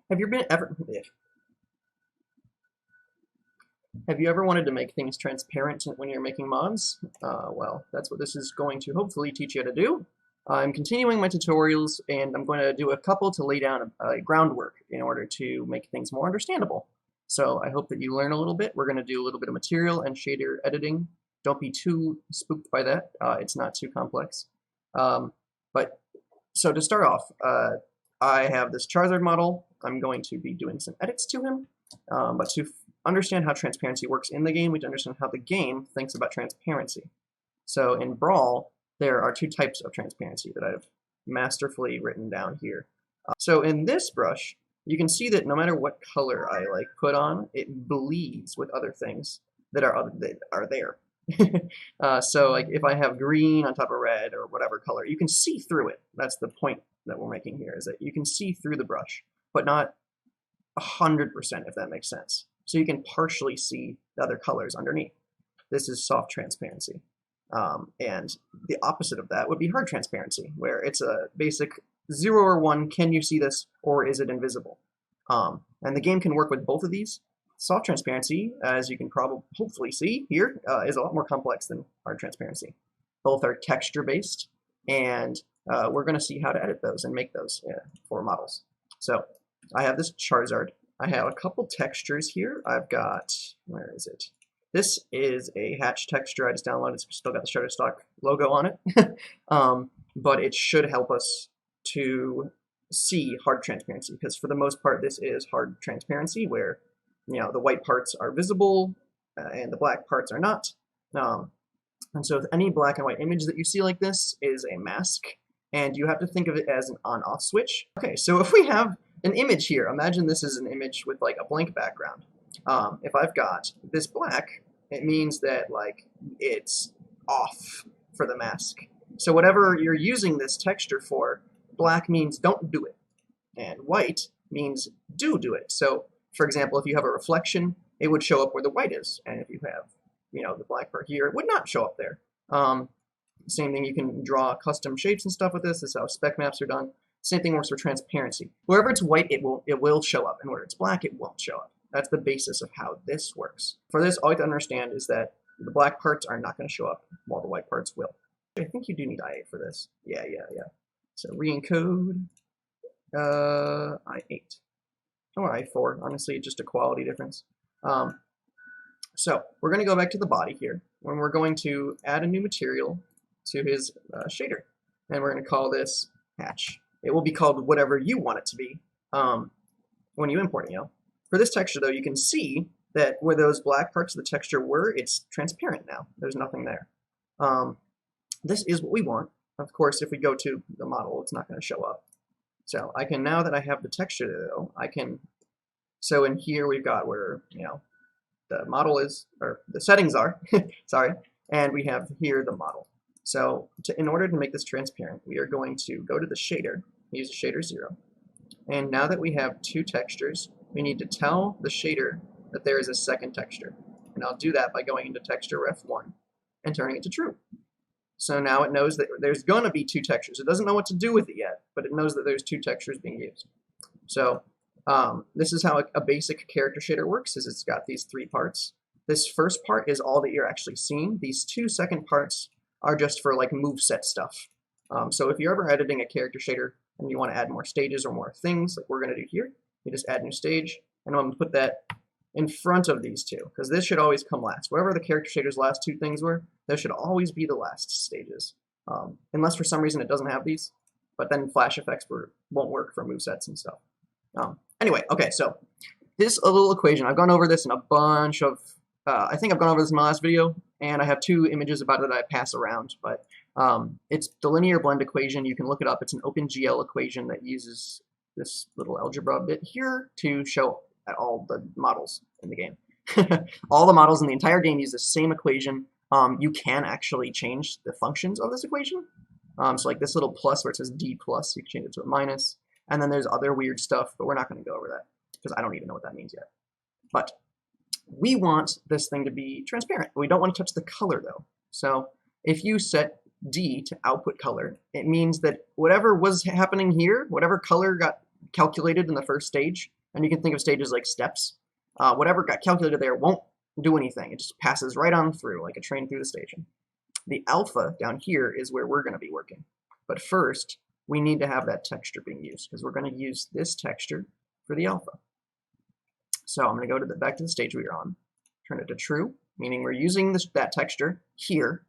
Have you been ever have you ever wanted to make things transparent when you're making mods? Well, that's what this is going to hopefully teach you how to do. I'm continuing my tutorials, and I'm going to do a couple to lay down a groundwork in order to make things more understandable. So I hope that you learn a little bit. We're going to do a little bit of material and shader editing. Don't be too spooked by that. It's not too complex. But so to start off, I have this Charizard model. I'm going to be doing some edits to him, but to understand how transparency works in the game, we need to understand how the game thinks about transparency. So in Brawl, there are two types of transparency that I've masterfully written down here. So in this brush, you can see that no matter what color I put on, it bleeds with other things that are there. So if I have green on top of red or whatever color, you can see through it. That's the point that we're making here, is that you can see through the brush, but not 100%, if that makes sense. So you can partially see the other colors underneath. This is soft transparency. And the opposite of that would be hard transparency, where it's a basic 0 or 1, can you see this, or is it invisible? And the game can work with both of these. Soft transparency, as you can hopefully see here, is a lot more complex than hard transparency. Both are texture-based, and we're going to see how to edit those and make those for models. So I have this Charizard. I have a couple textures here. I've got, where is it? This is a hatch texture I just downloaded. It's still got the Shutterstock logo on it. But it should help us to see hard transparency, because for the most part this is hard transparency, where the white parts are visible and the black parts are not. And so any black and white image that you see like this is a mask, and you have to think of it as an on-off switch. Okay, so if we have an image here, imagine this is an image with a blank background. If I've got this black, it means that it's off for the mask. So whatever you're using this texture for, black means don't do it, and white means do it. So for example, if you have a reflection, it would show up where the white is, and if you have the black part here, it would not show up there. Same thing, you can draw custom shapes and stuff with this. This is how spec maps are done. Same thing works for transparency. Wherever it's white, it will show up, and where it's black, it won't show up. That's the basis of how this works. For this, all you have to understand is that the black parts are not going to show up, while the white parts will. I think you do need I8 for this. Yeah. So re-encode I8. Or I4. Honestly, it's just a quality difference. So we're going to go back to the body here, when we're going to add a new material to his shader, and we're going to call this hatch. It will be called whatever you want it to be when you import it. For this texture, though, you can see that where those black parts of the texture were, it's transparent now. There's nothing there. This is what we want. Of course, if we go to the model, it's not going to show up. So I can, now that I have the texture, though, I can. So in here we've got where the model is, or the settings are. Sorry, and we have here the model. So in order to make this transparent, we are going to go to the shader, use the shader 0. And now that we have two textures, we need to tell the shader that there is a second texture. And I'll do that by going into texture ref 1 and turning it to true. So now it knows that there's going to be two textures. It doesn't know what to do with it yet, but it knows that there's two textures being used. So this is how a basic character shader works, is it's got these three parts. This first part is all that you're actually seeing. These two second parts are just for moveset stuff. So if you're ever editing a character shader and you want to add more stages or more things, like we're going to do here, you just add new stage, and I'm going to put that in front of these two, because this should always come last. Whatever the character shader's last two things were, those should always be the last stages, unless for some reason it doesn't have these, but then flash effects won't work for movesets and stuff. Anyway, okay, so this little equation, I've gone over this in a bunch of, I think I've gone over this in my last video, and I have two images about it that I pass around, but it's the linear blend equation. You can look it up. It's an OpenGL equation that uses this little algebra bit here to show all the models in the game. All the models in the entire game use the same equation. You can actually change the functions of this equation. So this little plus where it says D plus, you can change it to a minus. And then there's other weird stuff, but we're not going to go over that because I don't even know what that means yet. But we want this thing to be transparent. We don't want to touch the color, though. So if you set D to output color, it means that whatever was happening here, whatever color got calculated in the first stage, and you can think of stages like steps, whatever got calculated there won't do anything. It just passes right on through like a train through the station. The alpha down here is where we're going to be working. But first, we need to have that texture being used because we're going to use this texture for the alpha. So I'm going to go back to the stage we were on, turn it to true, meaning we're using that texture here,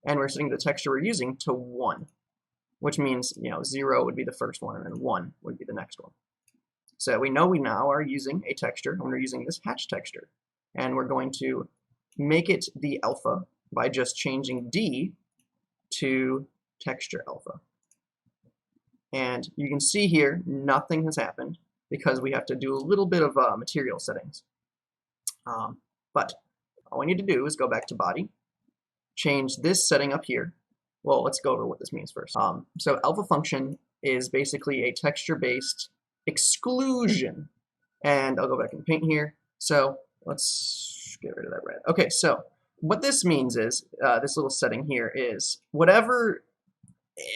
and we're setting the texture we're using to 1, which means 0 would be the first one, and then 1 would be the next one. So we know we now are using a texture, and we're using this hatch texture, and we're going to make it the alpha by just changing D to texture alpha. And you can see here nothing has happened because we have to do a little bit of material settings. But all we need to do is go back to body, change this setting up here. Well, let's go over what this means first. So alpha function is basically a texture-based exclusion. And I'll go back and paint here. So let's get rid of that red. Okay, so what this means is, this little setting here is whatever,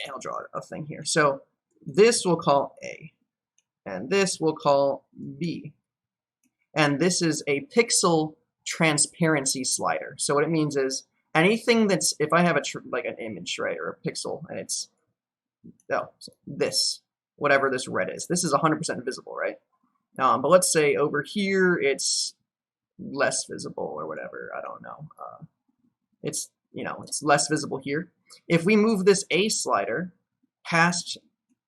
I'll draw a thing here. So this we'll call A, and this we'll call B. And this is a pixel transparency slider. So what it means is anything that's, if I have like an image, right, or a pixel, and it's, this, whatever this red is, this is 100% visible, right? But let's say over here it's less visible or whatever, I don't know. It's, it's less visible here. If we move this A slider past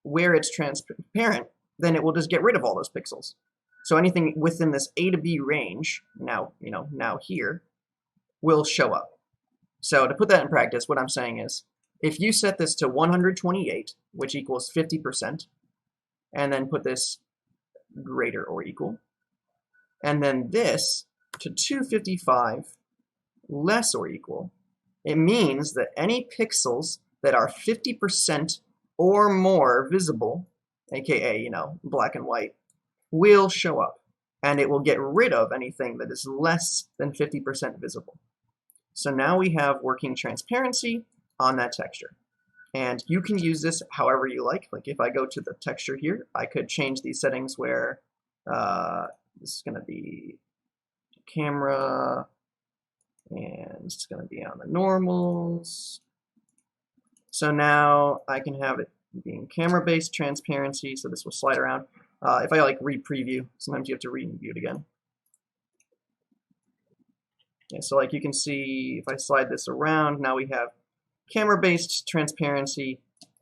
where it's transparent, then it will just get rid of all those pixels. So anything within this A to B range, now here, will show up. So to put that in practice, what I'm saying is, if you set this to 128, which equals 50%, and then put this greater or equal, and then this to 255 less or equal, it means that any pixels that are 50% or more visible, aka, black and white, will show up, and it will get rid of anything that is less than 50% visible. So now we have working transparency on that texture. And you can use this however you like. Like if I go to the texture here, I could change these settings where this is going to be camera, and it's going to be on the normals. So now I can have it being camera-based transparency, so this will slide around. If I like re-preview, sometimes you have to re-view it again. Yeah, so like you can see, if I slide this around, now we have camera-based transparency,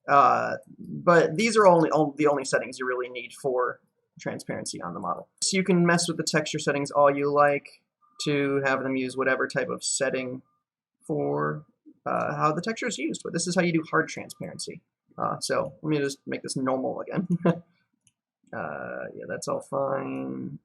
but these are the only settings you really need for transparency on the model. So you can mess with the texture settings all you like to have them use whatever type of setting for how the texture is used, but this is how you do hard transparency. So let me just make this normal again. Yeah, that's all fine.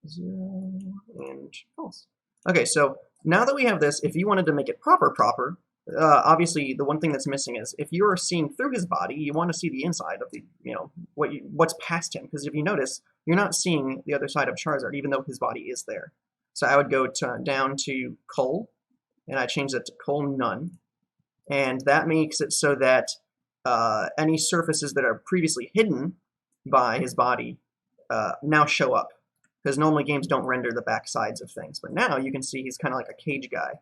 0 and false. Okay, so now that we have this, if you wanted to make it proper, obviously the one thing that's missing is if you're seeing through his body, you want to see the inside of the, what's past him. Because if you notice, you're not seeing the other side of Charizard, even though his body is there. So I would go down to Cull, and I change that to Cull None. And that makes it so that any surfaces that are previously hidden by his body now show up. Because normally games don't render the back sides of things. But now you can see he's kind of like a cage guy.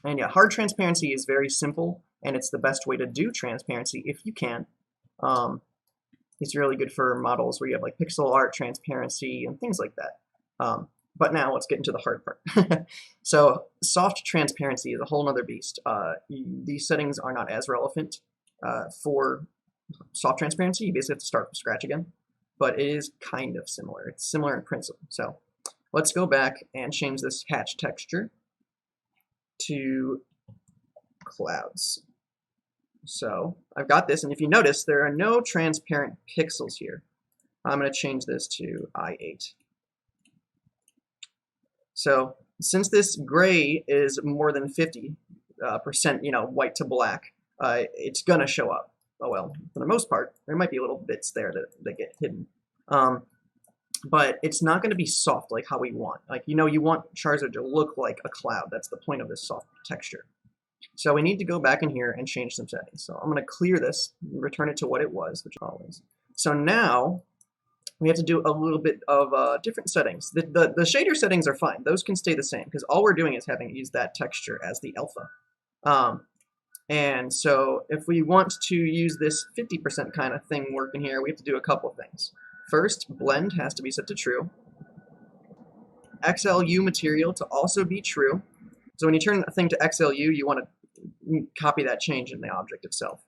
And yeah, hard transparency is very simple, and it's the best way to do transparency if you can. It's really good for models where you have like pixel art transparency and things like that. But now let's get into the hard part. So soft transparency is a whole nother beast. These settings are not as relevant for soft transparency. You basically have to start from scratch again. But it is kind of similar. It's similar in principle. So let's go back and change this hatch texture to clouds. So I've got this, and if you notice, there are no transparent pixels here. I'm going to change this to I8. So since this gray is more than 50%, white to black, it's going to show up. Oh well, for the most part, there might be little bits there that get hidden. but it's not going to be soft like how we want. Like, you know, you want Charizard to look like a cloud. That's the point of this soft texture. So we need to go back in here and change some settings. So I'm going to clear this, return it to what it was, which always. So now we have to do a little bit of different settings. The shader settings are fine. Those can stay the same because all we're doing is having used that texture as the alpha. And so if we want to use this 50% kind of thing working here, we have to do a couple things. First, blend has to be set to true. XLU material to also be true. So when you turn a thing to XLU, you want to copy that change in the object itself.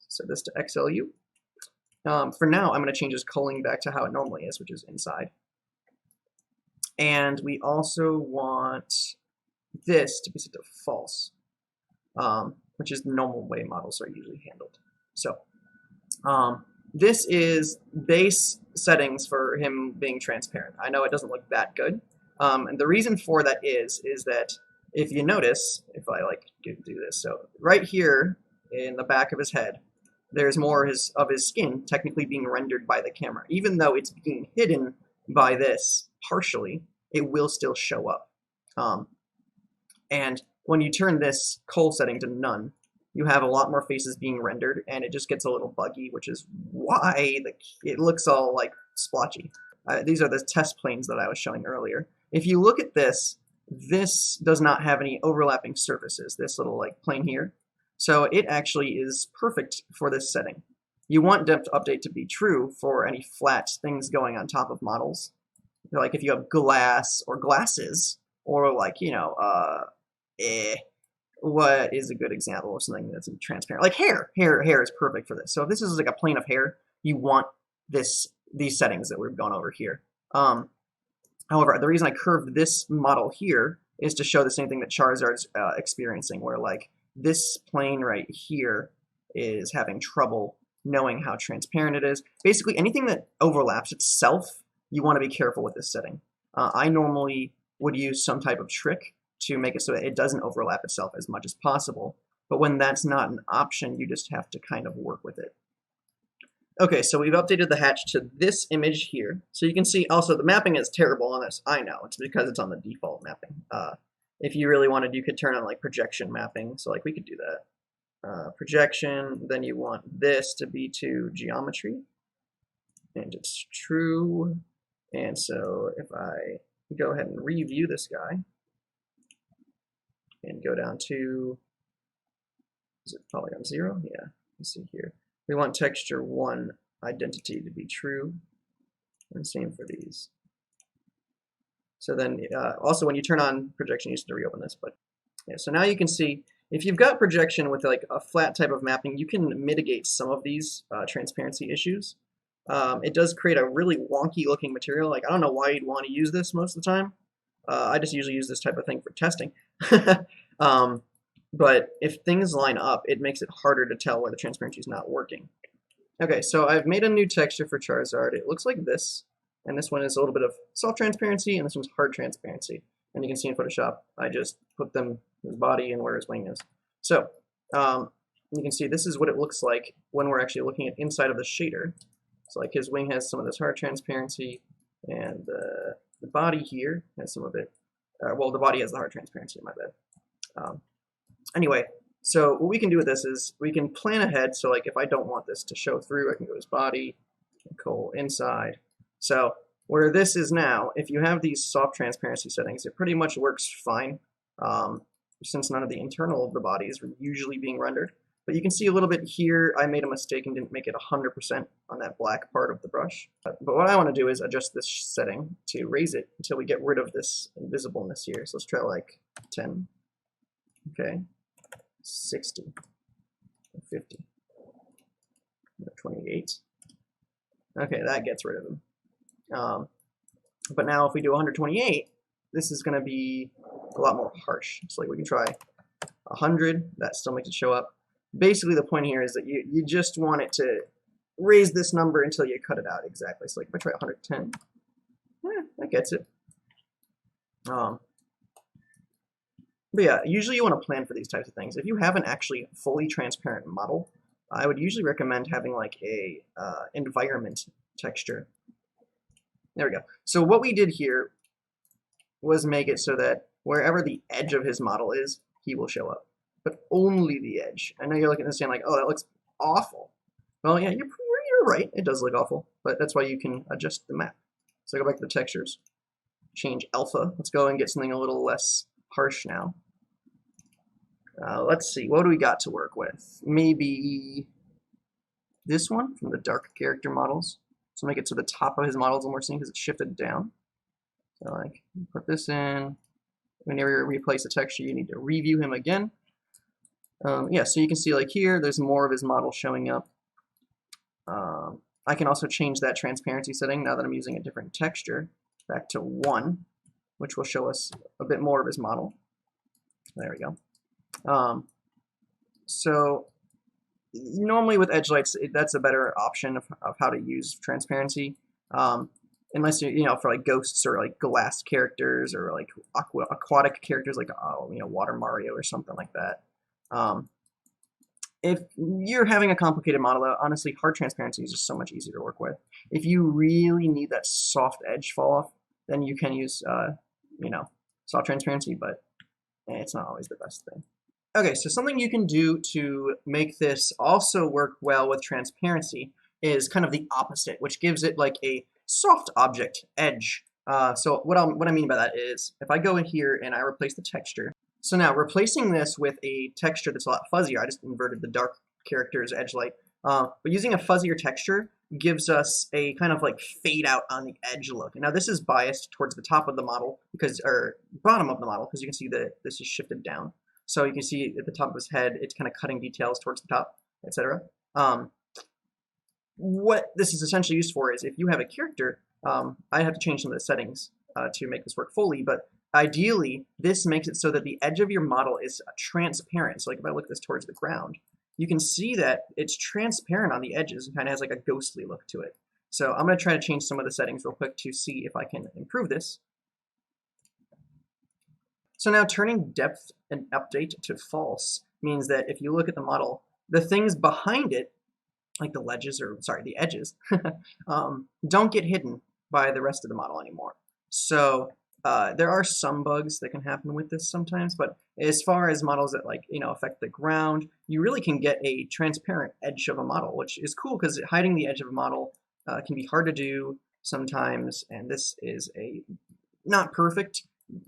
Set this to XLU. For now, I'm going to change this culling back to how it normally is, which is inside. And we also want this to be set to false, which is the normal way models are usually handled. So this is base settings for him being transparent. I know it doesn't look that good. And the reason for that is that if you notice, if I like do this, so right here in the back of his head, there's more of his skin technically being rendered by the camera. Even though it's being hidden by this partially, it will still show up. And when you turn this cull setting to none, you have a lot more faces being rendered, and it just gets a little buggy, which is why it looks all like splotchy. These are the test planes that I was showing earlier. If you look at this, this does not have any overlapping surfaces, this little like plane here. So it actually is perfect for this setting. You want depth update to be true for any flat things going on top of models. Like if you have glass or glasses, or like, you know, what is a good example of something that's transparent? Like hair. Hair is perfect for this. So if this is like a plane of hair, you want these settings that we've gone over here. However, the reason I curved this model here is to show the same thing that Charizard's experiencing, where like this plane right here is having trouble knowing how transparent it is. Basically, anything that overlaps itself, you want to be careful with this setting. I normally would use some type of trick to make it so that it doesn't overlap itself as much as possible. But when that's not an option, you just have to kind of work with it. Okay, so we've updated the hatch to this image here. So you can see also the mapping is terrible on this. I know, it's because it's on the default mapping. If you really wanted, you could turn on like projection mapping. So like we could do that. Projection, then you want this to be to geometry. And it's true. And so if I go ahead and review this guy and go down to, is it polygon 0? Yeah, let's see here. We want texture 1 identity to be true, and same for these. So then also when you turn on projection, you need to reopen this, but yeah, so now you can see if you've got projection with like a flat type of mapping, you can mitigate some of these transparency issues. It does create a really wonky looking material. Like I don't know why you'd want to use this most of the time. I just usually use this type of thing for testing. But if things line up, it makes it harder to tell where the transparency is not working. Okay, so I've made a new texture for Charizard. It looks like this, and this one is a little bit of soft transparency, and this one's hard transparency. And you can see in Photoshop, I just put them his body and where his wing is. So you can see this is what it looks like when we're actually looking at inside of the shader. So like his wing has some of this hard transparency, and the body here has some of it. Well, the body has the hard transparency, my bad. Anyway, so what we can do with this is we can plan ahead. So like if I don't want this to show through, I can go to his body, and cull inside. So where this is now, if you have these soft transparency settings, it pretty much works fine, since none of the internal of the bodies are usually being rendered. But you can see a little bit here, I made a mistake and didn't make it 100% on that black part of the brush. But what I want to do is adjust this setting to raise it until we get rid of this invisibleness here. So let's try like 10. Okay, 60, 50, 28. Okay, that gets rid of them. But now if we do 128, this is going to be a lot more harsh. So like we can try 100, that still makes it show up. Basically the point here is that you just want it to raise this number until you cut it out exactly. So like if I try 110, that gets it. But yeah, usually you want to plan for these types of things. If you have an actually fully transparent model, I would usually recommend having like a environment texture. There we go. So what we did here was make it so that wherever the edge of his model is, he will show up. But only the edge. I know you're looking at this saying like, oh, that looks awful. Well, yeah, you're right. It does look awful, but that's why you can adjust the map. So go back to the textures, change alpha. Let's go and get something a little less harsh now. Let's see, what do we got to work with? Maybe this one from the dark character models. So make it so the top of his model is a little more seen because it's shifted down. So like, put this in. Whenever you replace the texture, you need to review him again. Yeah, so you can see like here, there's more of his model showing up. I can also change that transparency setting now that I'm using a different texture back to 1, which will show us a bit more of his model. There we go. So normally with edge lights, that's a better option of how to use transparency. Unless you know, for like ghosts or like glass characters or like aquatic characters like Water Mario or something like that. If you're having a complicated model, honestly, hard transparency is just so much easier to work with. If you really need that soft edge fall off, then you can use soft transparency, but it's not always the best thing. Okay, so something you can do to make this also work well with transparency is kind of the opposite, which gives it like a soft object edge. So what I mean by that is if I go in here and I replace the texture. So now replacing this with a texture that's a lot fuzzier, I just inverted the dark character's edge light. But using a fuzzier texture gives us a kind of like fade out on the edge look. And now this is biased towards the top of the model or bottom of the model because you can see that this is shifted down. So you can see at the top of his head, it's kind of cutting details towards the top, etc. What this is essentially used for is if you have a character, I have to change some of the settings to make this work fully, but ideally, this makes it so that the edge of your model is transparent. So like if I look this towards the ground, you can see that it's transparent on the edges and kind of has like a ghostly look to it. So I'm going to try to change some of the settings real quick to see if I can improve this. So now turning depth and update to false means that if you look at the model, the things behind it, like the edges, don't get hidden by the rest of the model anymore. So there are some bugs that can happen with this sometimes, but as far as models that affect the ground, you really can get a transparent edge of a model, which is cool because hiding the edge of a model can be hard to do sometimes, and this is not perfect,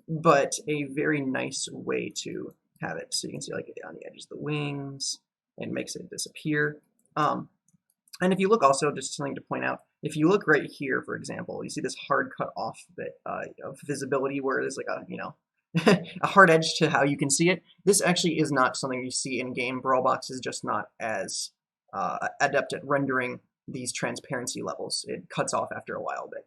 but a very nice way to have it. So you can see like on the edges of the wings, and makes it disappear. And if you look also, just something to point out, if you look right here, for example, you see this hard cut off bit of visibility where there's like a hard edge to how you can see it. This actually is not something you see in game. Brawlbox is just not as adept at rendering these transparency levels. It cuts off after a while bit.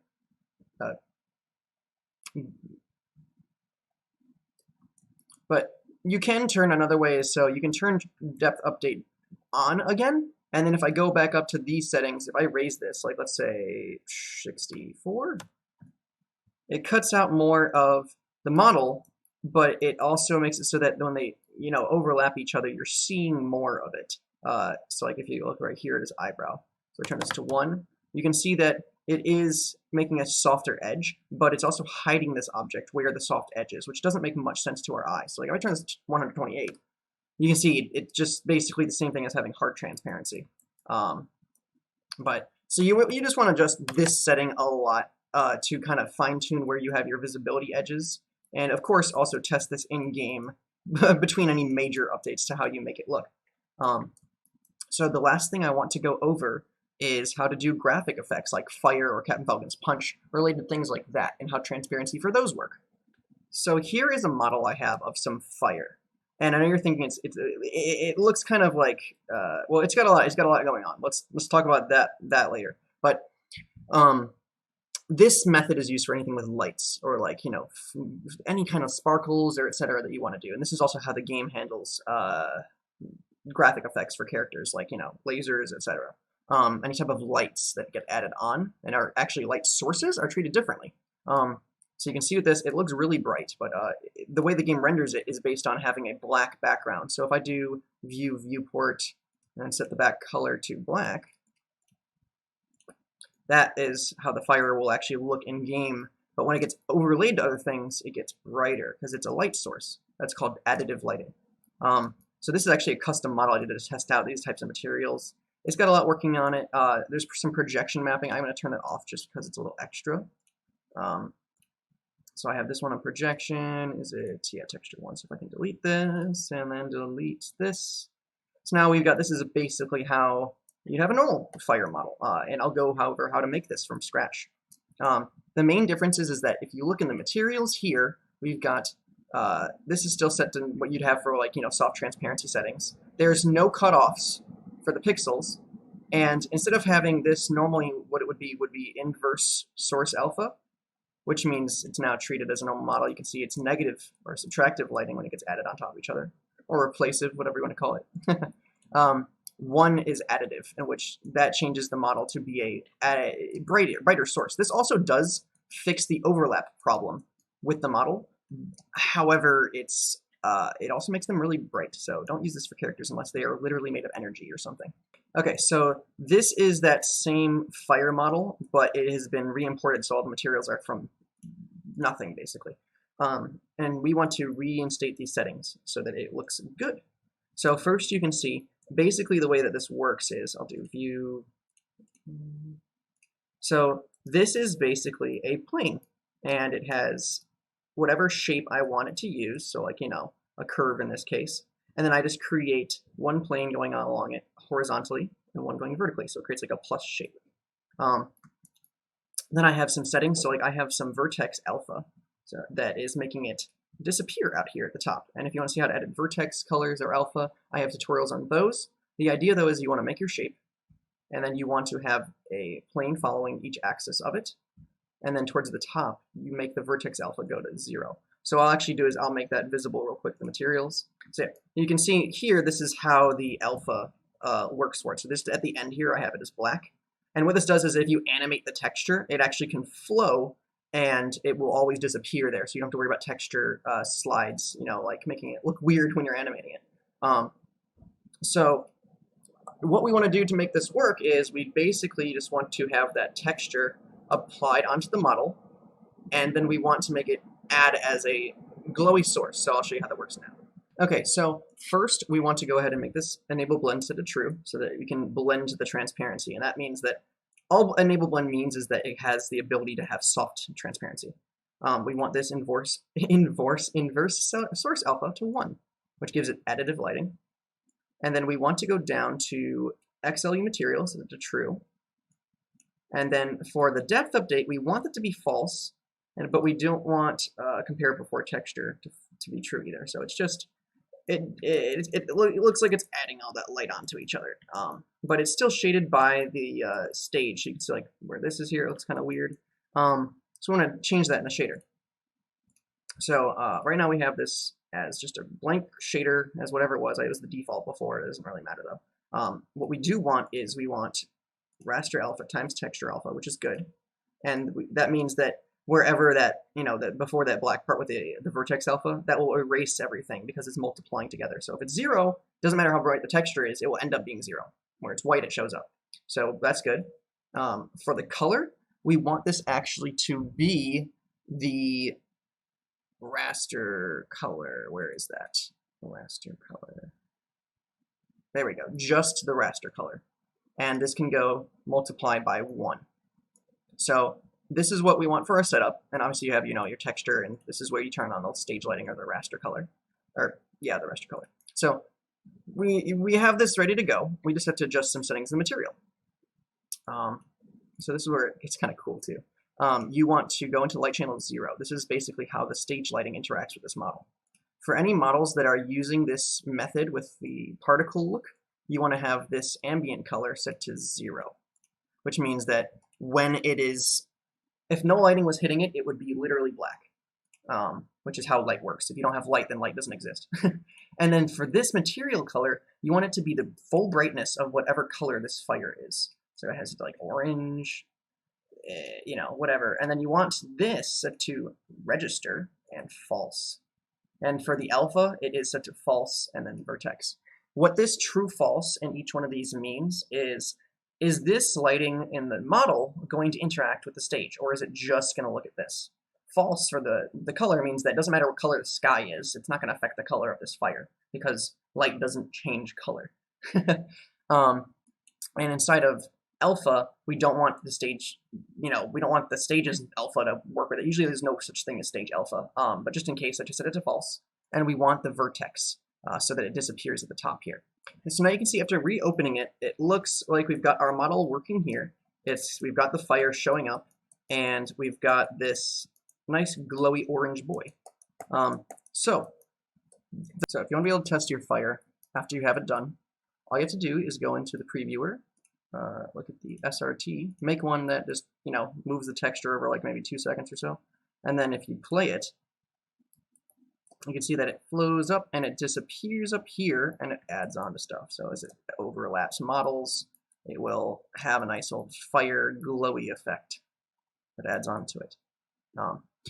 But you can turn another way, so you can turn depth update on again. And then if I go back up to these settings, if I raise this, like let's say 64, it cuts out more of the model, but it also makes it so that when they overlap each other, you're seeing more of it. So like if you look right here at his eyebrow, so I turn this to 1, you can see that it is making a softer edge, but it's also hiding this object where the soft edge is, which doesn't make much sense to our eyes. So like if I turn this to 128, you can see it's just basically the same thing as having hard transparency. But so you just want to adjust this setting a lot to kind of fine tune where you have your visibility edges, and of course also test this in game between any major updates to how you make it look. So the last thing I want to go over is how to do graphic effects like fire or Captain Falcon's punch, related things like that, and how transparency for those work. So here is a model I have of some fire. And I know you're thinking it looks kind of like well, it's got a lot going on. Let's talk about that later. But this method is used for anything with lights or like any kind of sparkles or etc. that you want to do. And this is also how the game handles graphic effects for characters like lasers, etc. Any type of lights that get added on and are actually light sources are treated differently. So you can see with this, it looks really bright, but the way the game renders it is based on having a black background. So if I do viewport and set the back color to black, that is how the fire will actually look in game. But when it gets overlaid to other things, it gets brighter because it's a light source. That's called additive lighting. So this is actually a custom model I did to test out these types of materials. It's got a lot working on it. There's some projection mapping. I'm going to turn that off just because it's a little extra. So I have this one on projection. Is it, yeah, texture 1. So if I can delete this and then delete this. So now we've got, this is basically how you'd have a normal fire model. And I'll go, however, how to make this from scratch. The main difference is that if you look in the materials here, we've got, this is still set to what you'd have for like, soft transparency settings. There's no cutoffs for the pixels. And instead of having this normally, what it would be inverse source alpha, which means it's now treated as a normal model. You can see it's negative or subtractive lighting when it gets added on top of each other, or replacive, whatever you want to call it. One is additive, in which that changes the model to be a brighter source. This also does fix the overlap problem with the model. However, it also makes them really bright, so don't use this for characters unless they are literally made of energy or something. Okay, so this is that same fire model, but it has been re-imported, so all the materials are from nothing, basically. And we want to reinstate these settings so that it looks good. So first you can see, basically the way that this works is, I'll do view. So this is basically a plane, and it has whatever shape I want it to use, so like, a curve in this case. And then I just create one plane going on along it horizontally and one going vertically, so it creates like a plus shape. Then I have some settings, so like I have some vertex alpha, so that is making it disappear out here at the top. And if you want to see how to edit vertex colors or alpha, I have tutorials on those. The idea though is you want to make your shape, and then you want to have a plane following each axis of it. And then towards the top, you make the vertex alpha go to 0. So what I'll actually do is I'll make that visible real quick, the materials. So you can see here, this is how the alpha works for it. So this, at the end here, I have it as black. And what this does is if you animate the texture, it actually can flow and it will always disappear there. So you don't have to worry about texture slides, like making it look weird when you're animating it. So what we want to do to make this work is we basically just want to have that texture applied onto the model, and then we want to make it add as a glowy source. So I'll show you how that works now. Okay, so first we want to go ahead and make this enable blend set to true so that we can blend the transparency, and that means that all enable blend means is that it has the ability to have soft transparency. We want this inverse source alpha to 1, which gives it additive lighting. And then we want to go down to XLU materials to true. And then for the depth update, we want it to be false, but we don't want compare before texture to be true either. So it's just, it looks like it's adding all that light onto each other. But it's still shaded by the stage. You can see like where this is here, it looks kind of weird. So we want to change that in the shader. So right now we have this as just a blank shader as whatever it was. I used the default before, it doesn't really matter though. What we do want is we want raster alpha times texture alpha, which is good. And that means that wherever that, that before that black part with the vertex alpha, that will erase everything because it's multiplying together. So if it's 0, doesn't matter how bright the texture is, it will end up being 0. Where it's white, it shows up. So that's good. For the color, we want this actually to be the raster color. Where is that? Raster color. There we go. Just the raster color. And this can go multiplied by 1. So this is what we want for our setup. And obviously you have, your texture, and this is where you turn on the stage lighting or the raster color. Or, yeah, the raster color. So we have this ready to go. We just have to adjust some settings in the material. So this is where it gets kind of cool too. You want to go into light channel 0. This is basically how the stage lighting interacts with this model. For any models that are using this method with the particle look, you want to have this ambient color set to 0, which means that when it is, if no lighting was hitting it, it would be literally black, which is how light works. If you don't have light, then light doesn't exist. And then for this material color, you want it to be the full brightness of whatever color this fire is. So it has like orange, whatever. And then you want this set to register and false. And for the alpha, it is set to false and then vertex. What this true false in each one of these means is is this lighting in the model going to interact with the stage, or is it just going to look at this? False for the color means that it doesn't matter what color the sky is, it's not going to affect the color of this fire, because light doesn't change color. And inside of alpha, we don't want the stage, we don't want the stage's alpha to work with it. Usually there's no such thing as stage alpha, but just in case, I just set it to false. And we want the vertex so that it disappears at the top here. And so now you can see after reopening it, it looks like we've got our model working here. We've got the fire showing up, and we've got this nice glowy orange boy. So if you want to be able to test your fire after you have it done, all you have to do is go into the previewer, look at the SRT, make one that just, moves the texture over like maybe 2 seconds or so. And then if you play it, you can see that it flows up and it disappears up here and it adds on to stuff. So as it overlaps models, it will have a nice old fire glowy effect that adds on to it.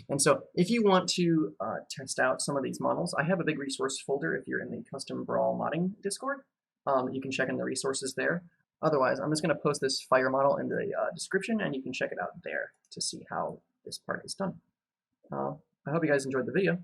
And so if you want to test out some of these models, I have a big resource folder if you're in the custom Brawl modding Discord. You can check in the resources there. Otherwise, I'm just going to post this fire model in the description, and you can check it out there to see how this part is done. I hope you guys enjoyed the video.